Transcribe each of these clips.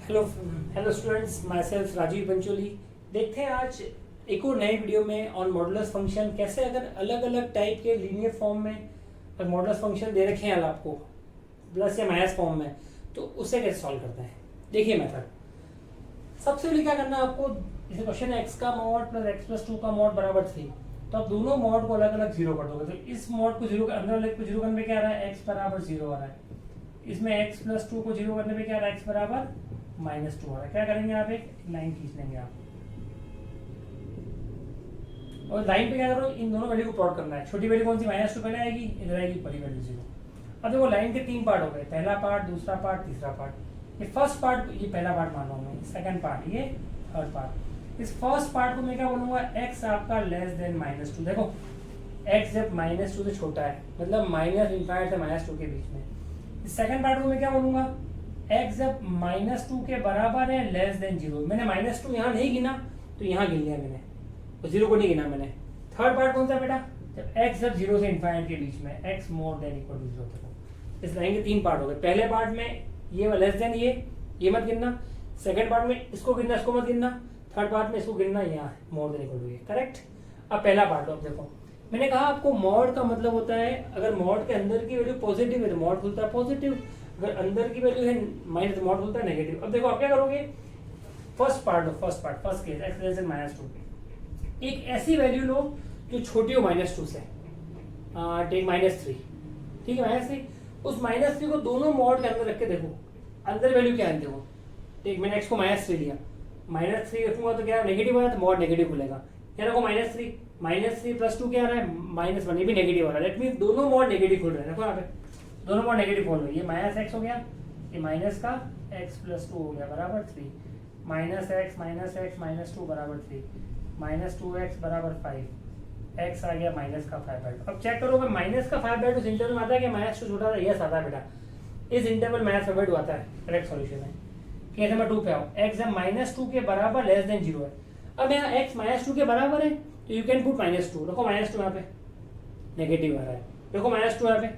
Hello hello students, myself Rajiv Pancholi. देखते हैं आज एक और नए वीडियो में ऑन मॉडुलस फंक्शन। कैसे अगर अलग अलग टाइप के लीनियर फॉर्म में मॉडुलस फंक्शन दे रखे हैं आपको प्लस या माइनस फॉर्म में, तो उसे कैसे सॉल्व करते हैं। देखिए मेथड। सबसे पहले क्या करना है आपको, जैसे क्वेश्चन है एक्स का मॉड प्लस एक्स प्लस 2 का मॉड बराबर 3, तो आप दोनों मॉड को अलग अलग जीरो कर दोगे। तो इस मॉड को जीरो अंदर वाले को जीरो करने पे क्या आ रहा है, एक्स बराबर 0 आ रहा है। इसमें एक्स प्लस 2 को जीरो करने पे क्या आ रहा है, एक्स बराबर -2 आ रहा है। क्या करेंगे आप, एक लाइन खींच लेंगे आप, और लाइन पे क्या करो, इन दोनों वैल्यू को प्लॉट करना है। छोटी वैल्यू कौन सी, -2 पहले आएगी, इधर आएगी बड़ी वैल्यू 0। अब देखो लाइन के 3 पार्ट हो गए, पहला पार्ट, दूसरा पार्ट, तीसरा पार्ट। ये फर्स्ट पार्ट, ये पहला पार्ट मान लो मैं, सेकंड पार्ट, ये थर्ड पार्ट। इस फर्स्ट पार्ट को मैं क्या बोलूंगा, x आपका लेस देन -2। देखो x जब -2 से छोटा है, मतलब माइनस इंफाइनाइट से -2 के बीच में। इस सेकंड पार्ट को मैं क्या बोलूंगा, x जब -2 के बराबर है, लेस देन 0। मैंने -2 यहाँ नहीं गिना, तो यहाँ गिन लिया मैंने, तो 0 को नहीं गिना मैंने। थर्ड पार्ट कौन सा बेटा, जब x जब 0 से इनफाइनाइट के बीच में, x more than equal to 0 तक। इस लाइन के 3 पार्ट हो गए। पहले पार्ट में ये लेस देन, ये मत गिनना। सेकंड पार्ट में इसको गिनना, इसको मत गिनना। थर्ड पार्ट में इसको गिनना, यहाँ मोर देन इक्वल टू ये। करेक्ट। अब पहला पार्ट लो। अब देखो मैंने कहा आपको मॉड का मतलब होता है, अगर मॉड के अंदर की वैल्यू पॉजिटिव है तो मॉड खुलता है पॉजिटिव, अगर अंदर की वैल्यू है माइनस तो मॉड खुलता है नेगेटिव। अब देखो आप क्या करोगे, फर्स्ट पार्ट लो, first case x less than -2। एक ऐसी वैल्यू लो जो छोटी हो -2 से, टेक -3, ठीक है, -3। उस -3 को दोनों मॉड के अंदर रख के देखो अंदर वैल्यू क्या है। देखो ठीक, मैंने x को -3 लिया, -3 रखूंगा तो क्या नेगेटिव आ रहा है, तो मॉड नेगेटिव खुलेगा। क्या रखो -3 प्लस 2 क्या आ रहा है, -1, ये भी नेगेटिव आ रहा है। दैट मींस दोनों मॉड नेगेटिव खुल रहे हैं। देखो यहाँ पे दोनों मॉड नेगेटिव खोल रहे हैं। ये -x हो गया, ये माइनस का x प्लस 2 हो गया बराबर 3, -x -2 बराबर 3, -2x बराबर 5, x आ गया माइनस का 5/2। अब चेक करो, माइनस का 5/2 इस इंटरवल में आता है कि -2 छोटा था, यस आता है बेटा। इस इंटरवल -5/2 आता है, करेक्ट सॉल्यूशन है। केस नंबर 2 पे आओ, x जब -2 के बराबर लेस देन 0 है। अब यहाँ x -2 के बराबर है, तो यू कैन पुट -2। देखो -2 यहाँ पे नेगेटिव आ रहा है, देखो -2 यहाँ पे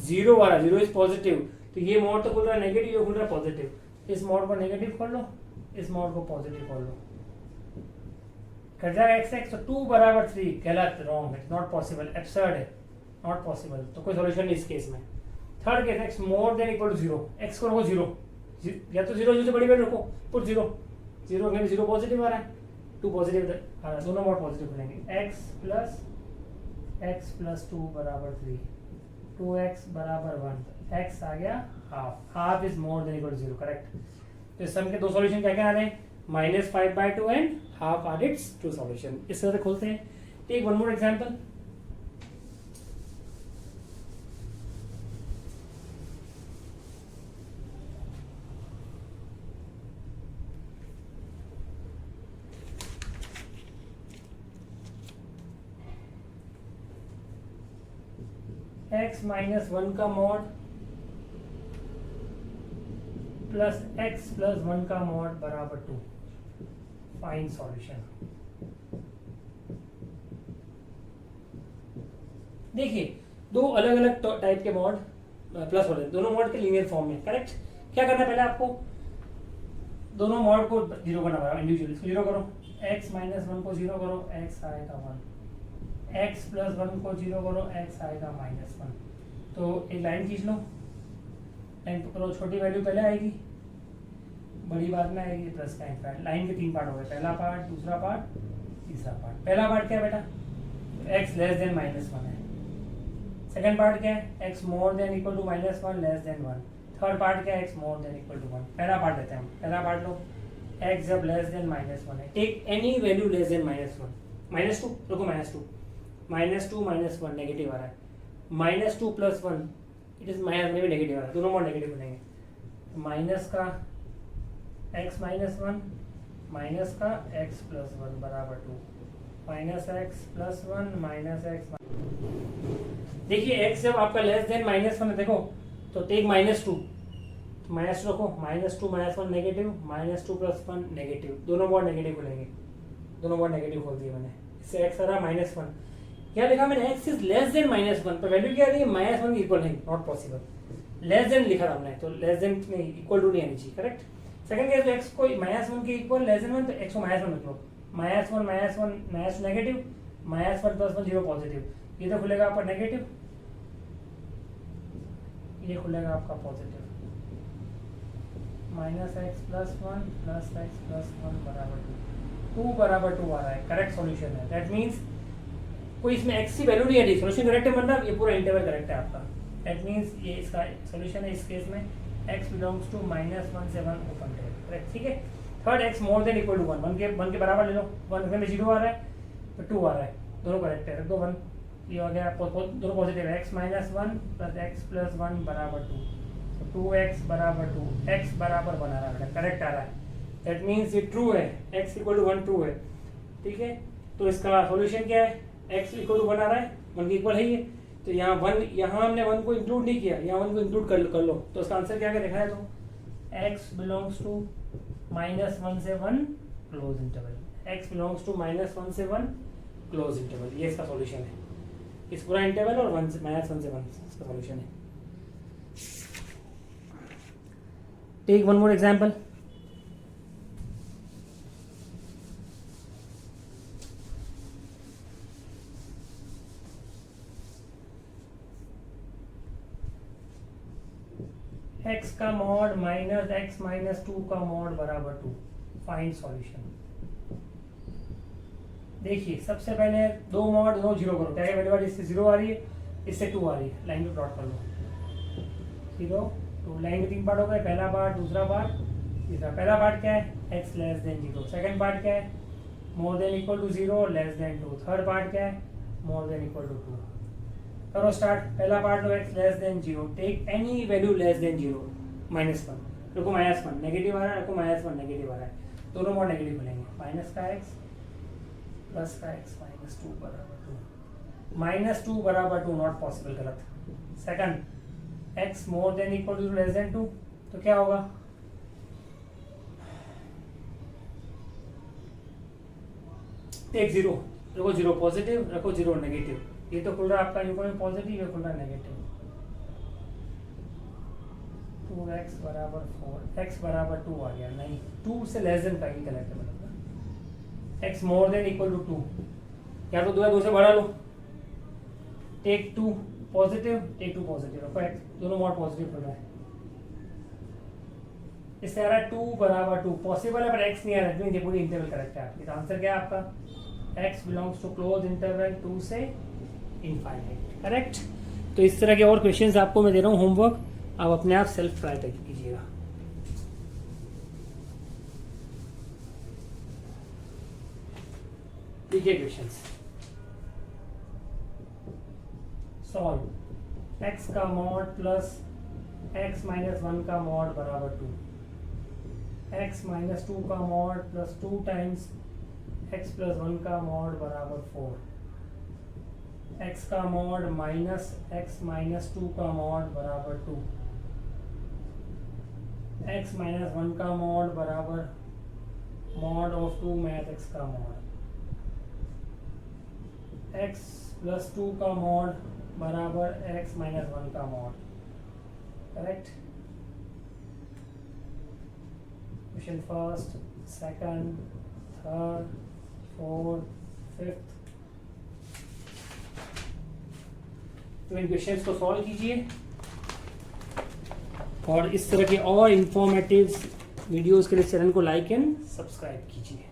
0 आ रहा है, 0 इज पॉजिटिव। तो ये मोड तो खुल रहा है नेगेटिव, ये खुल रहा है पॉजिटिव। इस मोड को नेगेटिव खोल लो, इस मोड को पॉजिटिव खोल लो, कर जाएगा x तो 2 बराबर 3। गलत, wrong, it's not possible, absurd है, नॉट पॉसिबल। तो कोई सॉल्यूशन नहीं इस केस में। Third case, x more than equal to 0, x को रखो 0, या तो 0 से बड़ी वैल्यू रखो, पुट 0 अगर 0 पॉजिटिव आ रहा है, 2 पॉजिटिव आ रहा है, दोनों मोड पॉजिटिव खुलेंगे। x प्लस 2 बराबर 3, 2x बराबर 1, x आ गया half is more than equal to 0। Correct. तो इस सम के दो सॉल्यूशन क्या क्या आ रहे हैं, -5/2 and half are its two solution. इस तरह से खोलते हैं। Take one more example. x -1 का मॉड प्लस x प्लस 1 का मॉड बराबर 2। Fine solution. देखिए दो अलग अलग टाइप के मॉड प्लस हो रहे हैं, दोनों मॉड के लीनियर फॉर्म में। करेक्ट। क्या करना है पहले आपको, दोनों मॉड को 0 करना पड़ेगा इंडिविजुअली। इसको 0 करो, x -1 को 0 करो, x आएगा 1, x प्लस 1 को 0 करो, x आएगा -1। तो एक लाइन खींच लो, लाइन पकड़ो, छोटी वैल्यू पहले आएगी, बड़ी बाद में आएगी, प्लस का इनफाइनाइट। लाइन के 3 पार्ट हो गए, पहला पार्ट, दूसरा पार्ट, तीसरा पार्ट। पहला पार्ट क्या है बेटा, x लेस देन -1 है। सेकंड पार्ट क्या है, x more than equal to -1 less than 1। Third part क्या है, x more than equal to 1। पहला पार्ट लेते हैं हम, पहला पार्ट लो, x जब लेस देन -1 है, take any value less than -1, -2 देखो, -2 -1 नेगेटिव आ रहा है, -2 प्लस 1 इट इज माइनस में भी नेगेटिव आ रहा है, दोनों मोड नेगेटिव बनेंगे। माइनस का x -1 माइनस का x प्लस 1 बराबर 2, -x प्लस 1 -x। देखिए x जब आपका लेस देन -1 है, देखो तो टेक -2 रखो, -2 -1 नेगेटिव, -2 प्लस 1 नेगेटिव, दोनों मोड नेगेटिव खुलेंगे, दोनों मोड नेगेटिव खोल दिए मैंने। इससे x आ रहा है -1, क्या लिखा मैंने, x इज लेस देन -1, पर वैल्यू क्या आ रही है, -1 इक्वल नहीं, नॉट पॉसिबल। लेस देन लिखा था हमने, तो लेस देन नहीं, इक्वल टू नहीं आनी चाहिए। करेक्ट। सेकंड केस में x को -1 के इक्वल लेस देन 1 तो x को -1 रख लो, -1 नेगेटिव, -1 + 1 0 पॉजिटिव, ये तो खुलेगा आपका नेगेटिव, ये खुलेगा आपका पॉजिटिव, -x + 1 + x + 1 बराबर 2 बराबर 2 आ रहा है, करेक्ट सॉल्यूशन है। दैट मींस कोई इसमें x की वैल्यू नहीं है, सॉल्यूशन करेक्ट है, मतलब ये पूरा इंटरवल करेक्ट है आपका। दैट मींस ये इसका सॉल्यूशन है इस केस में x बिलोंग्स टू -1 से 1 ओपन करेक्ट, ठीक है। Third x more than equal to 1, 1 के बराबर ले लो, 1 में 0 आ रहा है तो 2 आ रहा है, दोनों करेक्ट है, रख दो 1, ये हो गया, दोनों पॉजिटिव है, x - 1 + x + 1 बराबर 2, तो 2x बराबर 2, x बराबर 1 आ रहा है, करेक्ट आ रहा है। दैट मीन्स ये ट्रू है, x = 1 ट्रू है, ठीक है। तो इसका सॉल्यूशन क्या है, x = 1 आ रहा है, 1 के इक्वल है ये, तो यहाँ 1, यहाँ हमने 1 को इंक्लूड नहीं किया, यहाँ 1 को इंक्लूड कर लो, तो इसका आंसर क्या देखा है, तो x बिलोंग्स टू -1 से 1 close interval, x belongs to -1 से 1 क्लोज इंटरवल, ये इसका सॉल्यूशन है, इस पूरा इंटरवल और -1 से 1 इसका सॉल्यूशन है। Take one more example, x का मॉड -x - 2 का मॉड बराबर 2, फाइंड सॉल्यूशन। देखिए सबसे पहले दो मॉड दोनों 0 करो, क्या वैल्यू आ रही है, इससे 0 आ रही है, इससे 2 आ रही है, लाइन पे प्लॉट कर लो, 0 2, लाइन के 3 पार्ट हो गए, पहला पार्ट, दूसरा पार्ट, तीसरा। पहला पार्ट क्या है, x less than 0, second part क्या है, more than equal to 0 less than 2, third part क्या है, मोर देन इक्वल टू 2। करो स्टार्ट, पहला पार्ट लो, x less than 0, take any value less than 0, -1, देखो -1 नेगेटिव आ रहा है, देखो -1 नेगेटिव आ रहा है, दोनों मोड नेगेटिव मिलेंगे, माइनस का x प्लस का x -2 बराबर 2, -2 बराबर 2 नॉट पॉसिबल, गलत। Second x more than equal to less than 2, तो क्या होगा, टेक 0, रखो 0 पॉजिटिव, रखो 0 नेगेटिव, ये तो खुल रहा है आपका यूनिफॉर्म पॉजिटिव, ये खुल रहा है नेगेटिव, 2x बराबर 4, x बराबर 2 आ गया, नहीं 2 से लेस देन का ही गलत है, मतलब x more than equal to 2, या तो 2 से बढ़ा लो, टेक 2 पॉजिटिव, टेक 2 पॉजिटिव, रखो x, दोनों मोड पॉजिटिव खुल रहा है, इससे आ रहा है 2 बराबर 2, पॉसिबल है पर x नहीं आ रहा है, ये पूरी इंटरवल करेक्ट है आपकी, तो आंसर क्या है आपका, x belongs to close interval 2 से इनफाइनाइट, करेक्ट। तो इस तरह के और क्वेश्चंस आपको मैं दे रहा हूँ होमवर्क, आप अपने आप सेल्फ ट्राई कीजिएगा। ठीक है, क्वेश्चंस सॉल्व, x का मॉड प्लस x - 1 का मॉड बराबर 2, x - 2 का मॉड प्लस 2 टाइम्स x + 1 का मॉड बराबर 4, x का मॉड माइनस x - 2 का मॉड बराबर 2, x - 1 का मॉड बराबर मॉड ऑफ 2 मैथ x का मॉड, x + 2 का मॉड बराबर x - 1 का mod, correct. Question first, second, third, fourth, fifth, तो इन क्वेश्चंस को सॉल्व कीजिए और इस तरह के और इंफॉर्मेटिव वीडियोस के लिए चैनल को लाइक एंड सब्सक्राइब कीजिए।